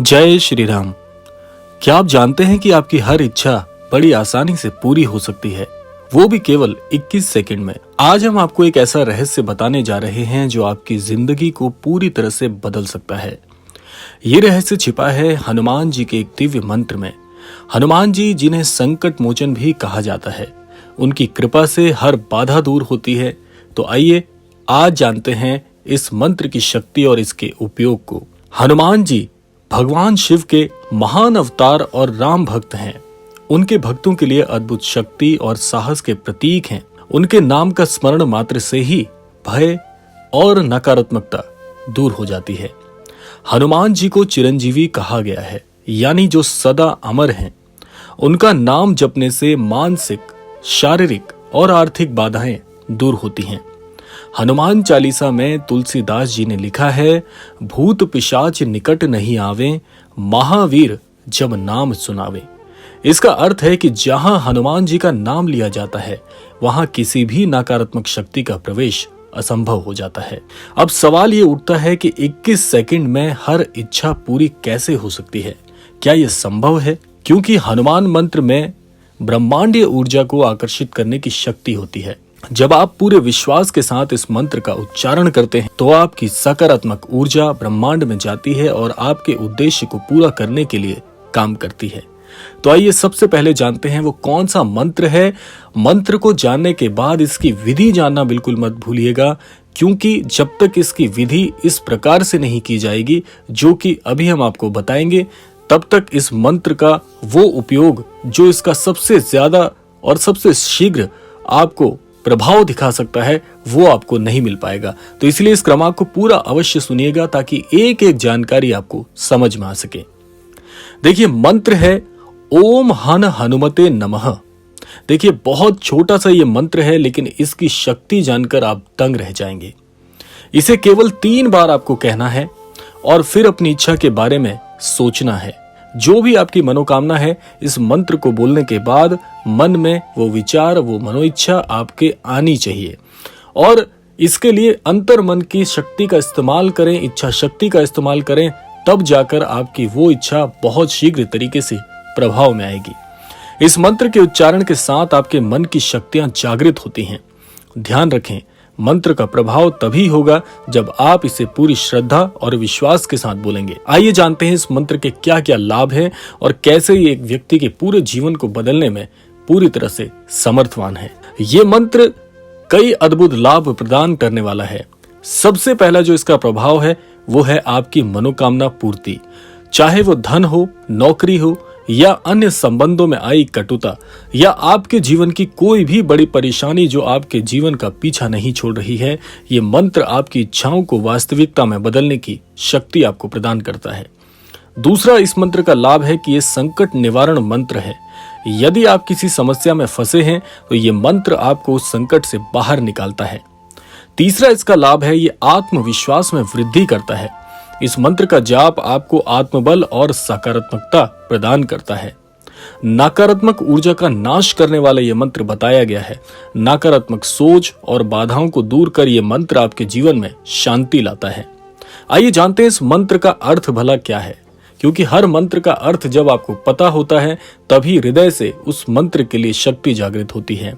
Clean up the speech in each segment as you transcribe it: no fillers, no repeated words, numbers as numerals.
जय श्री राम। क्या आप जानते हैं कि आपकी हर इच्छा बड़ी आसानी से पूरी हो सकती है, वो भी केवल 21 सेकंड में। आज हम आपको एक ऐसा रहस्य बताने जा रहे हैं जो आपकी जिंदगी को पूरी तरह से बदल सकता है। ये रहस्य छिपा है हनुमान जी के एक दिव्य मंत्र में। हनुमान जी, जिन्हें संकट मोचन भी कहा जाता है, उनकी कृपा से हर बाधा दूर होती है। तो आइए आज जानते हैं इस मंत्र की शक्ति और इसके उपयोग को। हनुमान जी भगवान शिव के महान अवतार और राम भक्त हैं। उनके भक्तों के लिए अद्भुत शक्ति और साहस के प्रतीक हैं। उनके नाम का स्मरण मात्र से ही भय और नकारात्मकता दूर हो जाती है। हनुमान जी को चिरंजीवी कहा गया है, यानी जो सदा अमर हैं। उनका नाम जपने से मानसिक, शारीरिक और आर्थिक बाधाएं दूर होती हैं। हनुमान चालीसा में तुलसीदास जी ने लिखा है, भूत पिशाच निकट नहीं आवे, महावीर जब नाम सुनावे। इसका अर्थ है कि जहां हनुमान जी का नाम लिया जाता है, वहां किसी भी नकारात्मक शक्ति का प्रवेश असंभव हो जाता है। अब सवाल ये उठता है कि 21 सेकंड में हर इच्छा पूरी कैसे हो सकती है? क्या यह संभव है? क्योंकि हनुमान मंत्र में ब्रह्मांडीय ऊर्जा को आकर्षित करने की शक्ति होती है। जब आप पूरे विश्वास के साथ इस मंत्र का उच्चारण करते हैं तो आपकी सकारात्मक ऊर्जा ब्रह्मांड में जाती है और आपके उद्देश्य को पूरा करने के लिए काम करती है। तो आइए सबसे पहले जानते हैं वो कौन सा मंत्र है। मंत्र को जानने के बाद इसकी विधि जानना बिल्कुल मत भूलिएगा, क्योंकि जब तक इसकी विधि इस प्रकार से नहीं की जाएगी जो कि अभी हम आपको बताएंगे, तब तक इस मंत्र का वो उपयोग जो इसका सबसे ज्यादा और सबसे शीघ्र आपको प्रभाव दिखा सकता है, वो आपको नहीं मिल पाएगा। तो इसलिए इस क्रम को पूरा अवश्य सुनिएगा ताकि एक एक जानकारी आपको समझ में आ सके। देखिए, मंत्र है ओम हन हनुमते नमः। देखिए, बहुत छोटा सा ये मंत्र है, लेकिन इसकी शक्ति जानकर आप दंग रह जाएंगे। इसे केवल 3 बार आपको कहना है और फिर अपनी इच्छा के बारे में सोचना है। जो भी आपकी मनोकामना है, इस मंत्र को बोलने के बाद मन में वो विचार, वो मनोइच्छा आपके आनी चाहिए। और इसके लिए अंतर मन की शक्ति का इस्तेमाल करें, इच्छा शक्ति का इस्तेमाल करें, तब जाकर आपकी वो इच्छा बहुत शीघ्र तरीके से प्रभाव में आएगी। इस मंत्र के उच्चारण के साथ आपके मन की शक्तियां जागृत होती हैं। ध्यान रखें, मंत्र का प्रभाव तभी होगा जब आप इसे पूरी श्रद्धा और विश्वास के साथ बोलेंगे। आइए जानते हैं इस मंत्र के क्या क्या लाभ हैं और कैसे ये एक व्यक्ति के पूरे जीवन को बदलने में पूरी तरह से समर्थवान है। ये मंत्र कई अद्भुत लाभ प्रदान करने वाला है। सबसे पहला जो इसका प्रभाव है वो है आपकी मनोकामना पूर्ति। चाहे वो धन हो, नौकरी हो या अन्य संबंधों में आई कटुता या आपके जीवन की कोई भी बड़ी परेशानी जो आपके जीवन का पीछा नहीं छोड़ रही है, ये मंत्र आपकी इच्छाओं को वास्तविकता में बदलने की शक्ति आपको प्रदान करता है। दूसरा इस मंत्र का लाभ है कि ये संकट निवारण मंत्र है। यदि आप किसी समस्या में फंसे हैं तो ये मंत्र आपको उस संकट से बाहर निकालता है। तीसरा इसका लाभ है ये आत्मविश्वास में वृद्धि करता है। इस मंत्र का जाप आपको आत्मबल और सकारात्मकता प्रदान करता है। नकारात्मक ऊर्जा का नाश करने वाला यह मंत्र बताया गया है। नकारात्मक सोच और बाधाओं को दूर कर यह मंत्र आपके जीवन में शांति लाता है। आइए जानते हैं इस मंत्र का अर्थ भला क्या है, क्योंकि हर मंत्र का अर्थ जब आपको पता होता है तभी हृदय से उस मंत्र के लिए शक्ति जागृत होती है।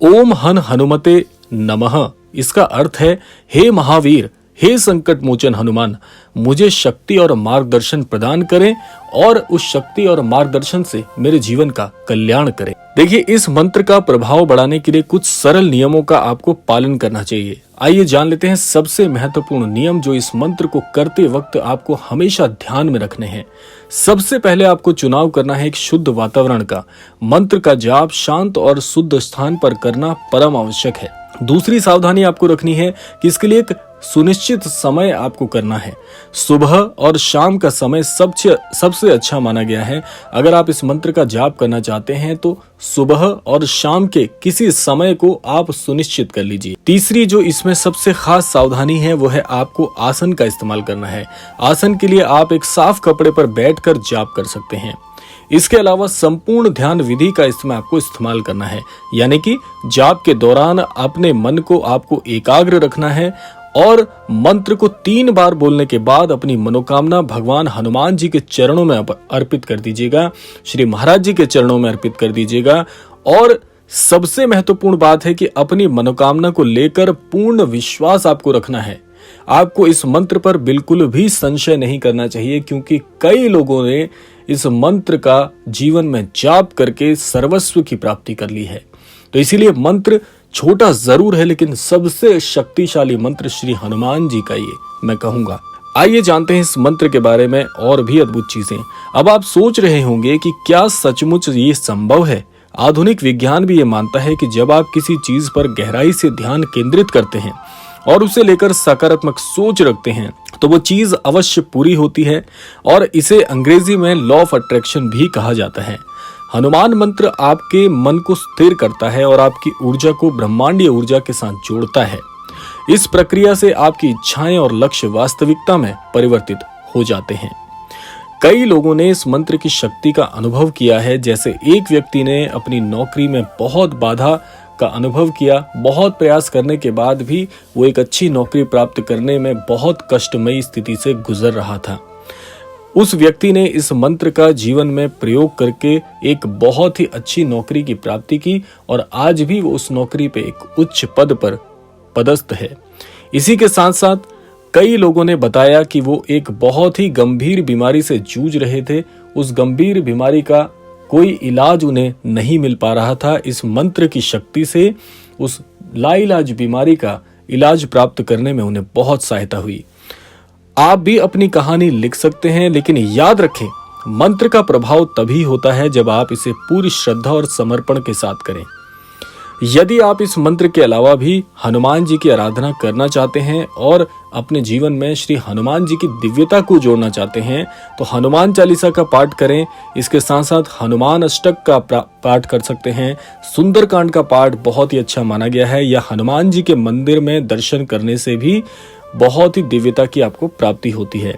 ओम हन हनुमते नमः, इसका अर्थ है हे महावीर, हे संकट मोचन हनुमान, मुझे शक्ति और मार्गदर्शन प्रदान करें और उस शक्ति और मार्गदर्शन से मेरे जीवन का कल्याण करें। देखिए, इस मंत्र का प्रभाव बढ़ाने के लिए कुछ सरल नियमों का आपको पालन करना चाहिए। आइए जान लेते हैं सबसे महत्वपूर्ण नियम जो इस मंत्र को करते वक्त आपको हमेशा ध्यान में रखने हैं। सबसे पहले आपको चुनाव करना है एक शुद्ध वातावरण का। मंत्र का जाप शांत और शुद्ध स्थान पर करना परम आवश्यक है। दूसरी सावधानी आपको रखनी है कि इसके लिए एक सुनिश्चित समय आपको करना है। सुबह और शाम का समय सबसे अच्छा माना गया है। अगर आप इस मंत्र का जाप करना चाहते हैं तो सुबह और शाम के किसी समय को आप सुनिश्चित कर लीजिए। तीसरी जो इसमें सबसे खास सावधानी है वो है आपको आसन का इस्तेमाल करना है। आसन के लिए आप एक साफ कपड़े पर बैठकर जाप कर सकते हैं। इसके अलावा संपूर्ण ध्यान विधि का इसमें आपको इस्तेमाल करना है, यानी कि जाप के दौरान अपने मन को आपको एकाग्र रखना है और मंत्र को 3 बार बोलने के बाद अपनी मनोकामना भगवान हनुमान जी के चरणों में अर्पित कर दीजिएगा, श्री महाराज जी के चरणों में अर्पित कर दीजिएगा। और सबसे महत्वपूर्ण बात है कि अपनी मनोकामना को लेकर पूर्ण विश्वास आपको रखना है। आपको इस मंत्र पर बिल्कुल भी संशय नहीं करना चाहिए, क्योंकि कई लोगों ने इस मंत्र का जीवन में जाप करके सर्वस्व की प्राप्ति कर ली है। तो इसीलिए मंत्र छोटा जरूर है, लेकिन सबसे शक्तिशाली मंत्र श्री हनुमान जी का ये मैं कहूंगा। आइए जानते हैं इस मंत्र के बारे में और भी अद्भुत चीजें। अब आप सोच रहे होंगे कि क्या सचमुच ये संभव है। आधुनिक विज्ञान भी ये मानता है कि जब आप किसी चीज पर गहराई से ध्यान केंद्रित करते हैं और उसे लेकर सकारात्मक सोच रखते हैं तो वो चीज अवश्य पूरी होती है, और इसे अंग्रेजी में लॉ ऑफ अट्रैक्शन भी कहा जाता है। हनुमान मंत्र आपके मन को स्थिर करता है और आपकी ऊर्जा को ब्रह्मांडीय ऊर्जा के साथ जोड़ता है। इस प्रक्रिया से आपकी इच्छाएं और लक्ष्य वास्तविकता में परिवर्तित हो जाते हैं। कई लोगों ने इस मंत्र की शक्ति का अनुभव किया है। जैसे एक व्यक्ति ने अपनी नौकरी में बहुत बाधा का अनुभव किया, बहुत प्रयास करने के बाद भी वो एक अच्छी नौकरी प्राप्त करने में बहुत कष्टमयी स्थिति से गुजर रहा था। उस व्यक्ति ने इस मंत्र का जीवन में प्रयोग करके एक बहुत ही अच्छी नौकरी की प्राप्ति की और आज भी वो उस नौकरी पे एक उच्च पद पर पदस्थ है। इसी के साथ साथ कई लोगों ने बताया कि वो एक बहुत ही गंभीर बीमारी से जूझ रहे थे। उस गंभीर बीमारी का कोई इलाज उन्हें नहीं मिल पा रहा था। इस मंत्र की शक्ति से उस लाइलाज बीमारी का इलाज प्राप्त करने में उन्हें बहुत सहायता हुई। आप भी अपनी कहानी लिख सकते हैं, लेकिन याद रखें, मंत्र का प्रभाव तभी होता है जब आप इसे पूरी श्रद्धा और समर्पण के साथ करें। यदि आप इस मंत्र के अलावा भी हनुमान जी की आराधना करना चाहते हैं और अपने जीवन में श्री हनुमान जी की दिव्यता को जोड़ना चाहते हैं तो हनुमान चालीसा का पाठ करें। इसके साथ साथ हनुमान अष्टक का पाठ कर सकते हैं। सुंदरकांड का पाठ बहुत ही अच्छा माना गया है। या हनुमान जी के मंदिर में दर्शन करने से भी बहुत ही दिव्यता की आपको प्राप्ति होती है।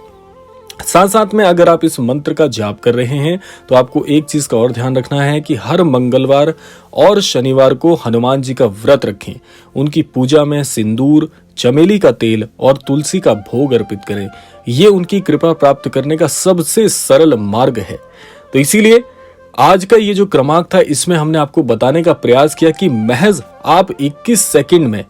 साथ साथ में अगर आप इस मंत्र का जाप कर रहे हैं तो आपको एक चीज का और ध्यान रखना है कि हर मंगलवार और शनिवार को हनुमान जी का व्रत रखें। उनकी पूजा में सिंदूर, चमेली का तेल और तुलसी का भोग अर्पित करें। ये उनकी कृपा प्राप्त करने का सबसे सरल मार्ग है। तो इसीलिए आज का ये जो क्रमांक था, इसमें हमने आपको बताने का प्रयास किया कि महज आप 21 सेकंड में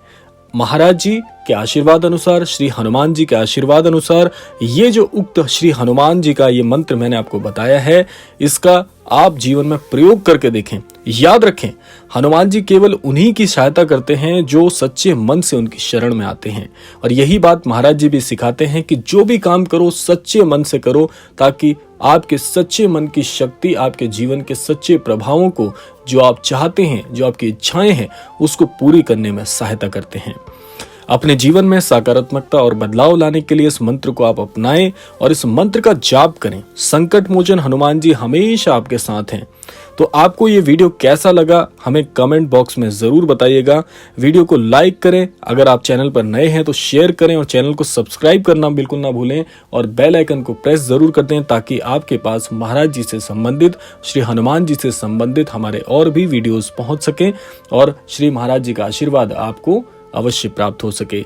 महाराज जी के आशीर्वाद अनुसार, श्री हनुमान जी के आशीर्वाद अनुसार, ये जो उक्त श्री हनुमान जी का ये मंत्र मैंने आपको बताया है, इसका आप जीवन में प्रयोग करके देखें। याद रखें, हनुमान जी केवल उन्हीं की सहायता करते हैं जो सच्चे मन से उनकी शरण में आते हैं। और यही बात महाराज जी भी सिखाते हैं कि जो भी काम करो सच्चे मन से करो, ताकि आपके सच्चे मन की शक्ति आपके जीवन के सच्चे प्रभावों को, जो आप चाहते हैं, जो आपकी इच्छाएं हैं, उसको पूरी करने में सहायता करते हैं। अपने जीवन में सकारात्मकता और बदलाव लाने के लिए इस मंत्र को आप अपनाएं और इस मंत्र का जाप करें। संकट मोचन हनुमान जी हमेशा आपके साथ हैं। तो आपको ये वीडियो कैसा लगा हमें कमेंट बॉक्स में जरूर बताइएगा। वीडियो को लाइक करें, अगर आप चैनल पर नए हैं तो शेयर करें और चैनल को सब्सक्राइब करना बिल्कुल ना भूलें और बेल आइकन को प्रेस जरूर कर दें, ताकि आपके पास महाराज जी से संबंधित, श्री हनुमान जी से संबंधित हमारे और भी वीडियोस पहुंच सके और श्री महाराज जी का आशीर्वाद आपको अवश्य प्राप्त हो सके।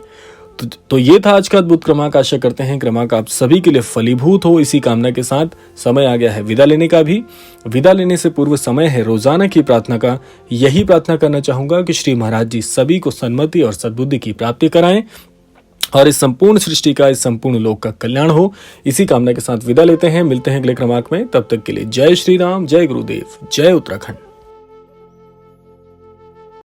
तो ये था आज का अद्भुत क्रमांक। आशा करते हैं क्रमांक आप सभी के लिए फलीभूत हो। इसी कामना के साथ समय आ गया है विदा लेने का भी। विदा लेने से पूर्व समय है रोजाना की प्रार्थना का। यही प्रार्थना करना चाहूंगा कि श्री महाराज जी सभी को सन्मति और सद्बुद्धि की प्राप्ति कराएं और इस संपूर्ण सृष्टि का, इस संपूर्ण लोक का कल्याण हो। इसी कामना के साथ विदा लेते हैं। मिलते हैं अगले क्रमांक में। तब तक के लिए जय श्री राम, जय गुरुदेव, जय उत्तराखंड।